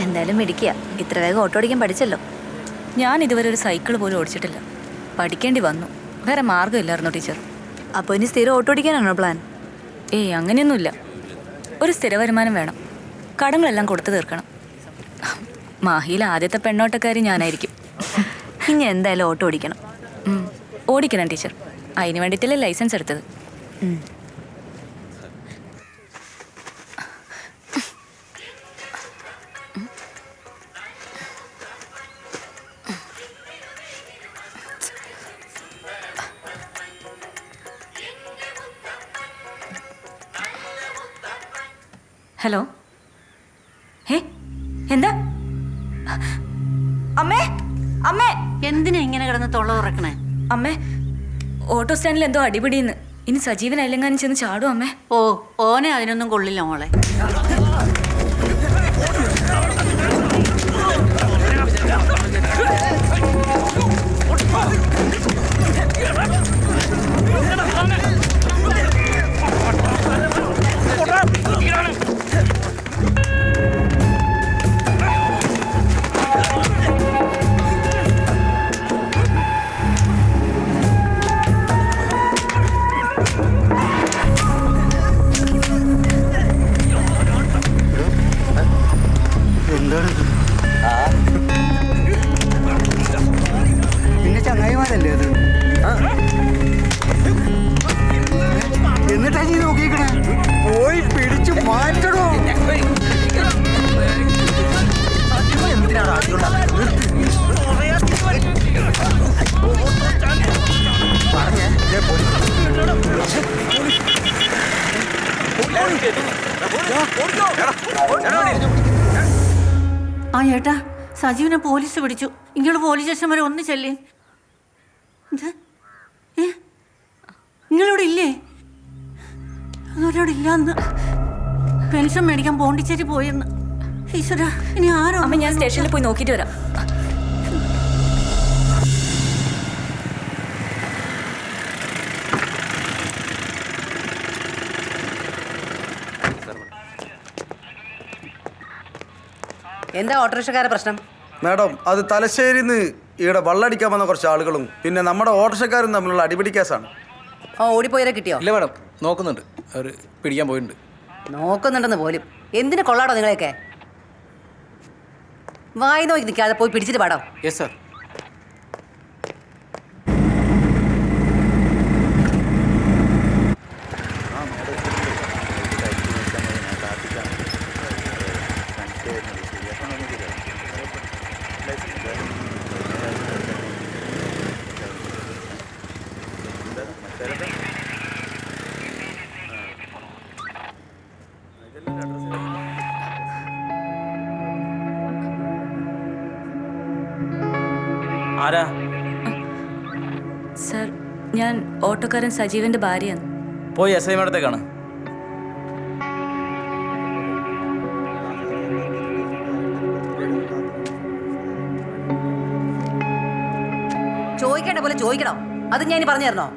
എന്തായാലും മിടിക്കുക, ഇത്ര വേഗം ഓട്ടോ ഓടിക്കാൻ പഠിച്ചല്ലോ. ഞാൻ ഇതുവരെ ഒരു സൈക്കിൾ പോലും ഓടിച്ചിട്ടില്ല. പഠിക്കേണ്ടി വന്നു, വേറെ മാർഗ്ഗമില്ലായിരുന്നു ടീച്ചർ. അപ്പോൾ ഇനി സ്ഥിരം ഓട്ടോ ഓടിക്കാനാണോ പ്ലാൻ? ഏയ് അങ്ങനെയൊന്നുമില്ല. ഒരു സ്ഥിര വരുമാനം വേണം, കടങ്ങളെല്ലാം കൊടുത്തു തീർക്കണം. മാഹിയിൽ ആദ്യത്തെ പെണ്ണോട്ടക്കാരി ഞാനായിരിക്കും. ഇനി എന്തായാലും ഓട്ടോ ഓടിക്കണം. ഓടിക്കണം ടീച്ചർ, അതിന് വേണ്ടിയിട്ടല്ലേ ലൈസൻസ് എടുത്തത്. ഹലോ, എന്താ അമ്മേ? അമ്മേ, എന്തിനാ ഇങ്ങനെ കിടന്ന് തൊള്ള തുറക്കണേ? അമ്മേ, ഓട്ടോ സ്റ്റാൻഡിൽ എന്തോ അടിപിടിയെന്ന്. ഇനി സജീവൻ അല്ലെങ്ങാനും ചെന്ന് ചാടും അമ്മേ. ഓനെ അതിനൊന്നും കൊള്ളില്ല മോളെ. നിന്റെ ചങ്ങായിമാരല്ലേ അത്? എന്നിട്ടാ നീ നോക്കിക്കണേ? പോയി പിടിച്ചു മാറ്റണോ? ആ ഏട്ടാ, സജീവിനെ പോലീസ് പിടിച്ചു. ഇങ്ങോട്ട് പോലീസ് സ്റ്റേഷൻ വരെ ഒന്ന് ചെല്ലേ. നിങ്ങളിവിടെ ഇല്ലേ? അവരോട് ഇല്ലാന്ന്. പെൻഷൻ മേടിക്കാൻ പോണ്ടിച്ചേരി പോയെന്ന്. ഈശ്വര, ഇനി ആരോ. അമ്മ, ഞാൻ സ്റ്റേഷനിൽ പോയി നോക്കിയിട്ട് വരാം. എന്താ ഓട്ടോറിക്ഷക്കാരുടെ പ്രശ്നം? മാഡം, അത് തലശ്ശേരിന്ന് ഇവിടെ വള്ളടിക്കാൻ വന്ന കുറച്ച് ആളുകളും പിന്നെ നമ്മുടെ ഓട്ടോറിക്ഷക്കാരും തമ്മിലുള്ള അടിപിടി കേസാണ്. ഓടിപ്പോയവരെ കിട്ടിയോ? ഇല്ല മാഡം, നോക്കുന്നുണ്ട്. അവർ പിടിക്കാൻ പോയിട്ടുണ്ട്. നോക്കുന്നുണ്ടെന്ന് പോലും. എന്തിനു കൊള്ളാടോ നിങ്ങളെയൊക്കെ? വായി നോക്കി നിൽക്കാതെ പോയി പിടിച്ചിട്ട് പാടോ. Yes sir. ആരാ? സർ, ഞാൻ ഓട്ടോക്കാരൻ സജീവന്റെ ഭാര്യയാണ്. പോയി എസ് ഐ മേഡത്തേക്കാണ്. ചോദിക്കേണ്ട പോലെ ചോദിക്കണോ? അത് ഞാൻ പറഞ്ഞു തരണോ?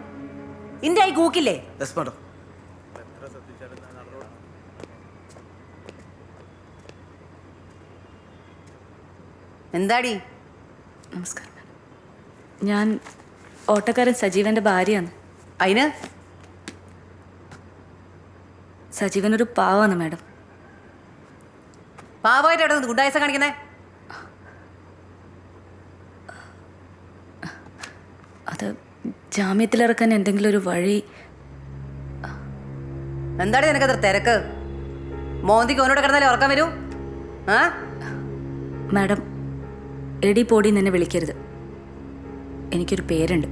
ഇന്റെ ആയി കൂക്കില്ലേ? Yes madam. എന്താടി? നമസ്കാരം. ഞാൻ ഓട്ടോക്കാരൻ സജീവന്റെ ഭാര്യയാണ്. അതിന് സജീവൻ ഒരു പാവാണ് മാഡം. പാവമായിട്ട് അവിടെ ഗുണ്ടായസം കാണിക്കുന്നേ? അത് ജാമ്യത്തിലിറക്കാൻ എന്തെങ്കിലും ഒരു വഴി. എന്താണ് നിനക്കത്ര തിരക്ക്? മോന്തിക്ക് ഓനോട് കിടന്നാലേ ഉറക്കാൻ വരൂ? ആ മാഡം, എടി പോടി എന്നെ വിളിക്കരുത്. എനിക്കൊരു പേരുണ്ട്.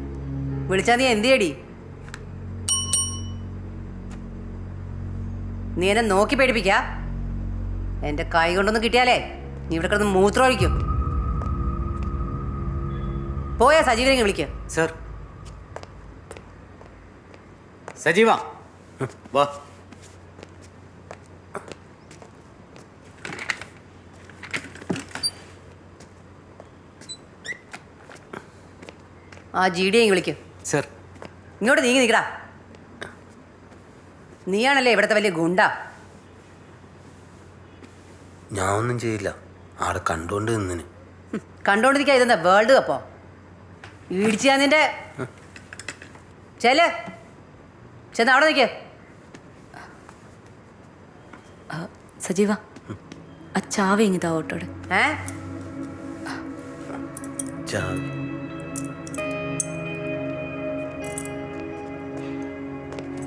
വിളിച്ചാ നീ എന്ത് ചെയ്യടി? നീ എന്നെ നോക്കി പേടിപ്പിക്ക? എന്റെ കൈ കൊണ്ടൊന്നും കിട്ടിയാലേ നീ ഇവിടെ കിടന്ന് മൂത്രം ഒഴിക്കും. പോയാ സജീവനെ വിളിക്ക. സർ. സജീവ വാ. ആ GD വിളിക്കും. സർ. ഇങ്ങോട്ട് നീങ്ങി നിൽക്കടാ. നീയാണല്ലേ ഇവിടുത്തെ വലിയ ഗുണ്ട. ഞാൻ ഒന്നും ചെയ്യില്ല, ആടെ കണ്ടോണ്ട് നിന്നിന്. കണ്ടോണ്ടിരിക്കാ ഇതെന്താ വേൾഡ് കപ്പോ? ഇടിച്ചാ നിന്റെ ചെന്ന് അവിടെ നിൽക്കേ. സജീവ, ആ ചാവി ഇങ്ങിതാ ഓട്ടോടെ. ചാവി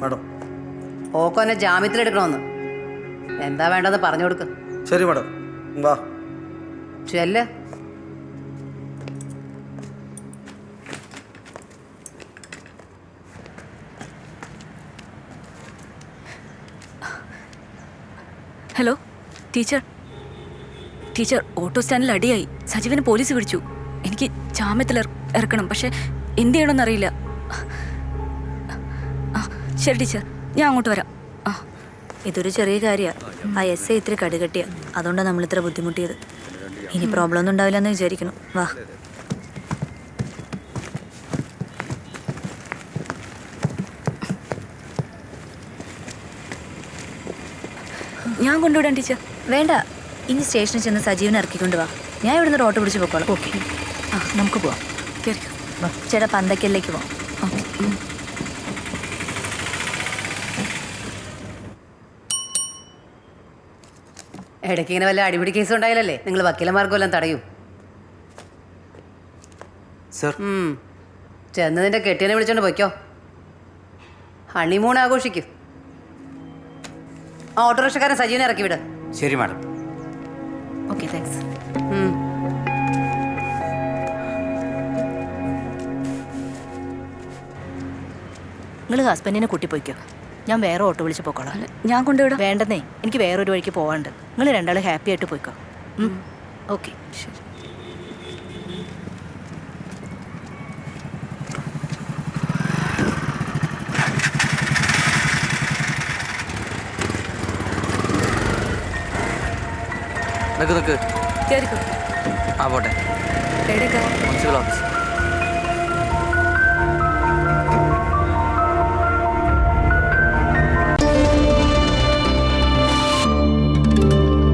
മാഡം. ഓക്കോനെ ജാമ്യത്തിലെടുക്കണമെന്ന് എന്താ വേണ്ടെന്ന് പറഞ്ഞു കൊടുക്ക്. ശരി മാഡം, വാ. ചെല്ല്. Hello teacher. ടീച്ചർ, ഓട്ടോ സ്റ്റാൻഡിൽ അടിയായി. സജീവന് പോലീസ് പിടിച്ചു. എനിക്ക് ജാമ്യത്തിൽ ഇറക്കണം, പക്ഷെ എന്ത് ചെയ്യണമെന്നറിയില്ല. ശരി ടീച്ചർ, ഞാൻ അങ്ങോട്ട് വരാം. ഇതൊരു ചെറിയ കാര്യമാണ്. ആ SI ഇത്തിരി കടുകട്ടിയ, അതുകൊണ്ടാണ് നമ്മളിത്ര ബുദ്ധിമുട്ടിയത്. ഇനി പ്രോബ്ലം ഒന്നും ഉണ്ടാവില്ല എന്ന് വിചാരിക്കണം. വാ. ഞാൻ കൊണ്ടുവിടാം ടീച്ചർ. വേണ്ട, ഇനി സ്റ്റേഷനിൽ ചെന്ന് സജീവനെ ഇറക്കിക്കൊണ്ട് വാ. ഞാൻ ഇവിടുന്ന് ഒരു ഓട്ടോ പിടിച്ച് പോക്കോളാം. ഓക്കെ, നമുക്ക് പോവാം. വാ, ചേട്ടാ പന്തക്കലിലേക്ക് പോവാം. ഓക്കെ. ഇടയ്ക്ക് ഇങ്ങനെ വല്ല അടിപിടി കേസ് ഉണ്ടായാലല്ലേ നിങ്ങൾ വക്കീലന്മാർക്കും എല്ലാം തടയും. സർ. ചെന്ന് നിന്റെ കെട്ടിയനെ വിളിച്ചോണ്ട് പോയിക്കോ. ഹണിമൂൺ ആഘോഷിക്കും. ആ ഓട്ടോറിക്ഷക്കാരൻ സജീവനെ ഇറക്കി വിട്. ശരി മാഡം. Okay, thanks. നിങ്ങൾ ഹസ്ബൻഡിനെ കൂട്ടിപ്പോയിക്കോ, ഞാൻ വേറെ ഓട്ടോ വിളിച്ച് പോയിക്കോളാം. ഞാൻ കൊണ്ടുവിടാം. വേണ്ടെന്നേ, എനിക്ക് വേറൊരു വഴിക്ക് പോകാണ്ട്. നിങ്ങൾ രണ്ടാളും ഹാപ്പി ആയിട്ട് പോയിക്കോ. ഓക്കെ, ശരി. നിക്ക് കേറിക്കോ. ആ പോട്ടെ. എവിടേക്കാ? Municipal office.